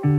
Welcome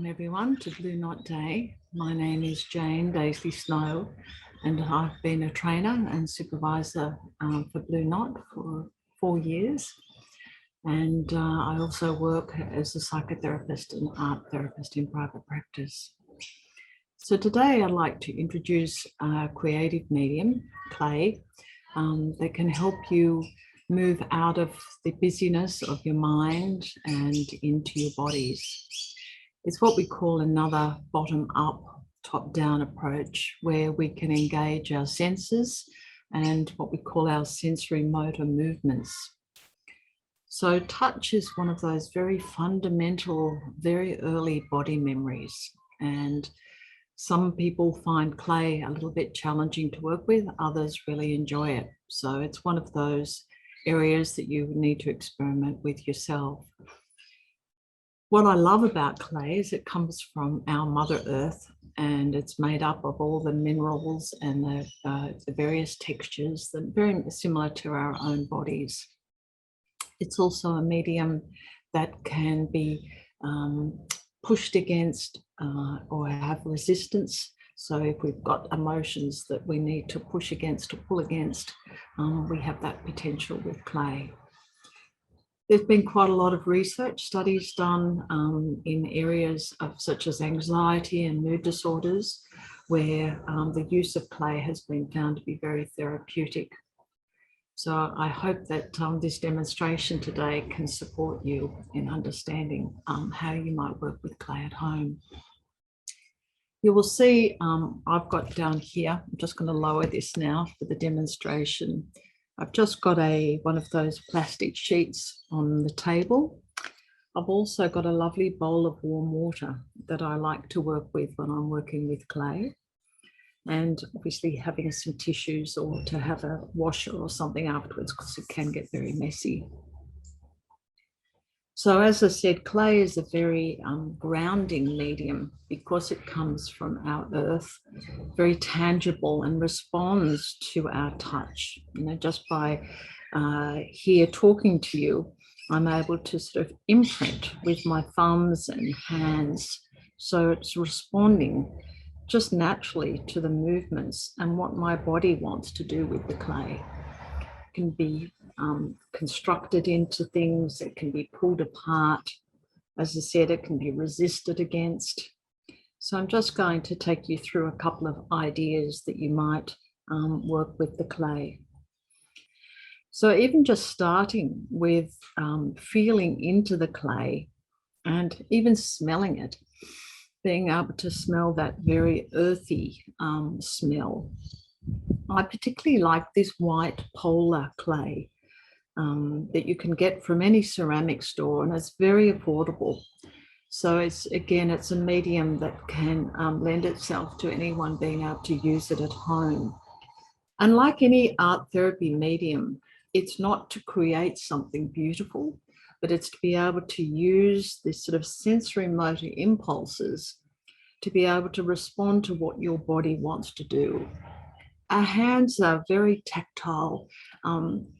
everyone to Blue Knot Day. My name is Jane Daisley-Snow and I've been a trainer and supervisor for Blue Knot for 4 years. And I also work as a psychotherapist and art therapist in private practice. So today I'd like to introduce a creative medium, clay, that can help you move out of the busyness of your mind and into your bodies. It's what we call another bottom-up, top-down approach, where we can engage our senses and what we call our sensory motor movements. So touch is one of those very fundamental, very early body memories. And some people find clay a little bit challenging to work with, others really enjoy it. So it's one of those areas that you need to experiment with yourself. What I love about clay is it comes from our Mother Earth, and it's made up of all the minerals and the various textures that are very similar to our own bodies. It's also a medium that can be pushed against or have resistance. So if we've got emotions that we need to push against or pull against, we have that potential with clay. There's been quite a lot of research studies done in areas of such as anxiety and mood disorders, where the use of clay has been found to be very therapeutic. So I hope that this demonstration today can support you in understanding how you might work with clay at home. You will see I've got down here, I'm just going to lower this now for the demonstration. I've just got one of those plastic sheets on the table. I've also got a lovely bowl of warm water that I like to work with when I'm working with clay. And obviously having some tissues or to have a washer or something afterwards, because it can get very messy. So as I said, clay is a very grounding medium because it comes from our earth, very tangible, and responds to our touch. You know, just by here talking to you, I'm able to sort of imprint with my thumbs and hands. So it's responding just naturally to the movements and what my body wants to do with the clay. It can be constructed into things, it can be pulled apart. As I said, it can be resisted against. So I'm just going to take you through a couple of ideas that you might work with the clay. So even just starting with feeling into the clay and even smelling it, being able to smell that very earthy smell. I particularly like this white polar clay that you can get from any ceramic store, and it's very affordable. So it's a medium that can lend itself to anyone being able to use it at home. And like any art therapy medium, it's not to create something beautiful, but it's to be able to use this sort of sensory motor impulses to be able to respond to what your body wants to do. Our hands are very tactile,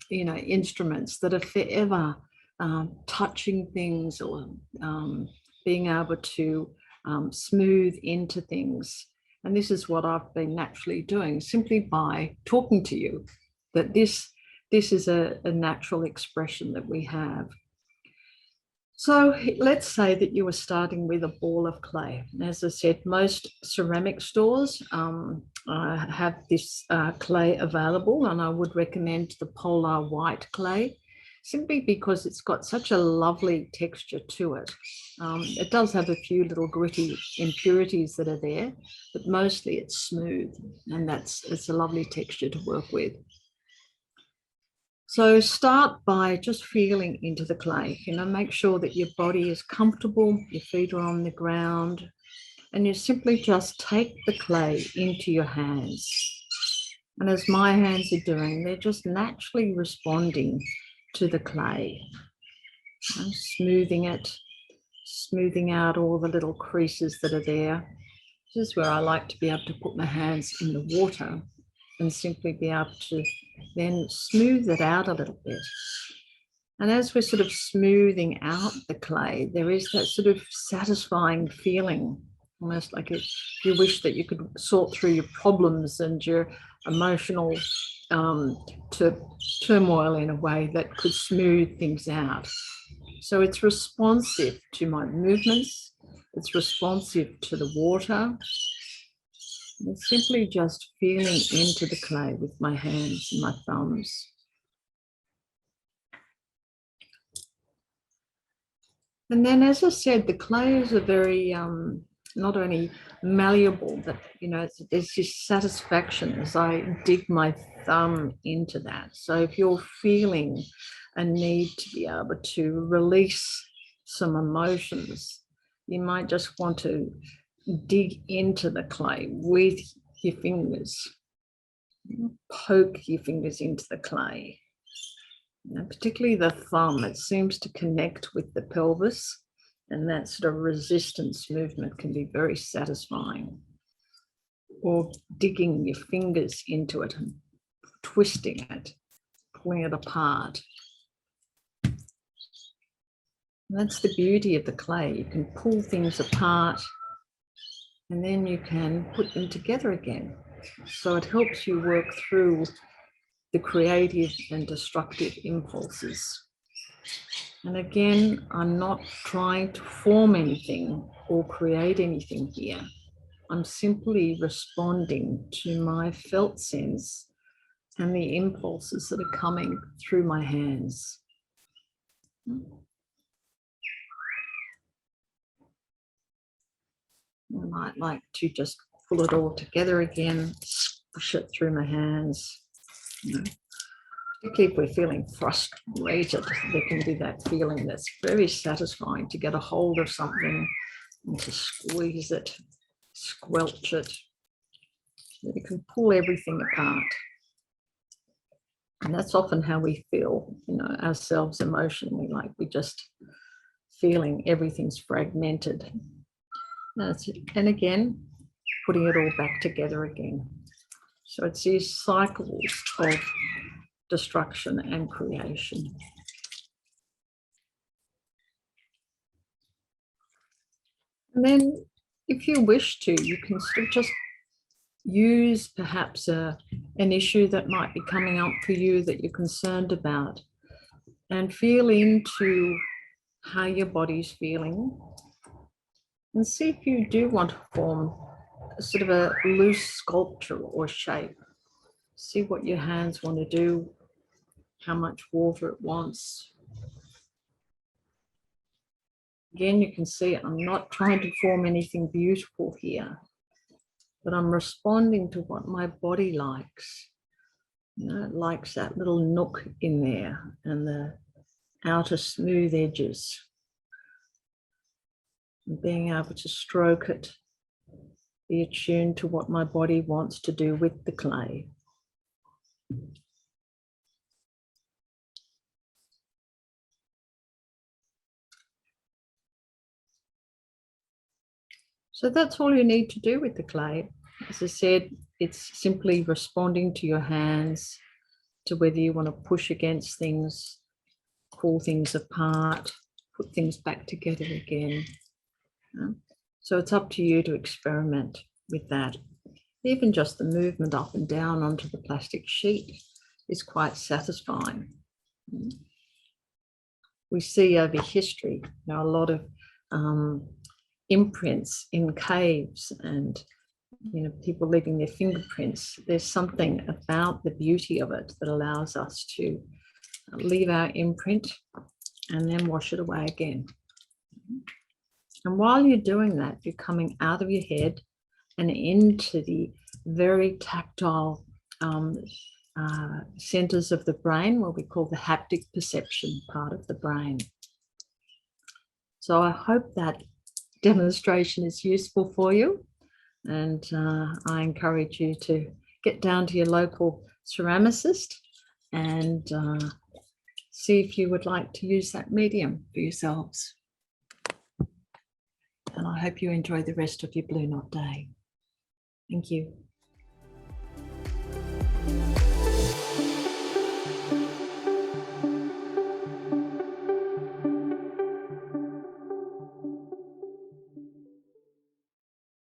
instruments that are forever touching things or being able to smooth into things. And this is what I've been naturally doing simply by talking to you, that this is a natural expression that we have. So let's say that you were starting with a ball of clay. As I said, most ceramic stores have this clay available, and I would recommend the polar white clay, simply because it's got such a lovely texture to it. It does have a few little gritty impurities that are there, but mostly it's smooth, and it's a lovely texture to work with. So start by just feeling into the clay. Make sure that your body is comfortable, your feet are on the ground, and you simply just take the clay into your hands. And as my hands are doing, they're just naturally responding to the clay. I'm smoothing it, smoothing out all the little creases that are there. This is where I like to be able to put my hands in the water and simply be able to then smooth it out a little bit. And as we're sort of smoothing out the clay, there is that sort of satisfying feeling, almost like if you wish that you could sort through your problems and your emotional turmoil in a way that could smooth things out. So it's responsive to my movements. It's responsive to the water. It's simply just feeling into the clay with my hands and my thumbs. And then, as I said, the clays are very not only malleable, but there's this satisfaction as I dig my thumb into that. So if you're feeling a need to be able to release some emotions, you might just want to dig into the clay with your fingers, poke your fingers into the clay. Particularly the thumb, it seems to connect with the pelvis, and that sort of resistance movement can be very satisfying. Or digging your fingers into it and twisting it, pulling it apart. And that's the beauty of the clay. You can pull things apart and then you can put them together again. So it helps you work through the creative and destructive impulses. And again, I'm not trying to form anything or create anything here. I'm simply responding to my felt sense and the impulses that are coming through my hands. I might like to just pull it all together again, push it through my hands. Particularly if we're feeling frustrated, there can be that feeling that's very satisfying to get a hold of something and to squeeze it, squelch it. So you can pull everything apart. And that's often how we feel, ourselves emotionally, like we're just feeling everything's fragmented. And again, putting it all back together again. So it's these cycles of destruction and creation. And then if you wish to, you can sort of just use perhaps an issue that might be coming up for you that you're concerned about, and feel into how your body's feeling, and see if you do want to form a sort of a loose sculpture or shape. See what your hands want to do, how much water it wants. Again, you can see I'm not trying to form anything beautiful here, but I'm responding to what my body likes. It likes that little nook in there and the outer smooth edges. And being able to stroke it, be attuned to what my body wants to do with the clay. So that's all you need to do with the clay. As I said, it's simply responding to your hands, to whether you want to push against things, pull things apart, put things back together again. So it's up to you to experiment with that. Even just the movement up and down onto the plastic sheet is quite satisfying. We see over history, a lot of imprints in caves and people leaving their fingerprints. There's something about the beauty of it that allows us to leave our imprint and then wash it away again. And while you're doing that, you're coming out of your head and into the very tactile centers of the brain, what we call the haptic perception part of the brain. So I hope that demonstration is useful for you, and I encourage you to get down to your local ceramicist and see if you would like to use that medium for yourselves. and I hope you enjoy the rest of your Blue Knot day. Thank you.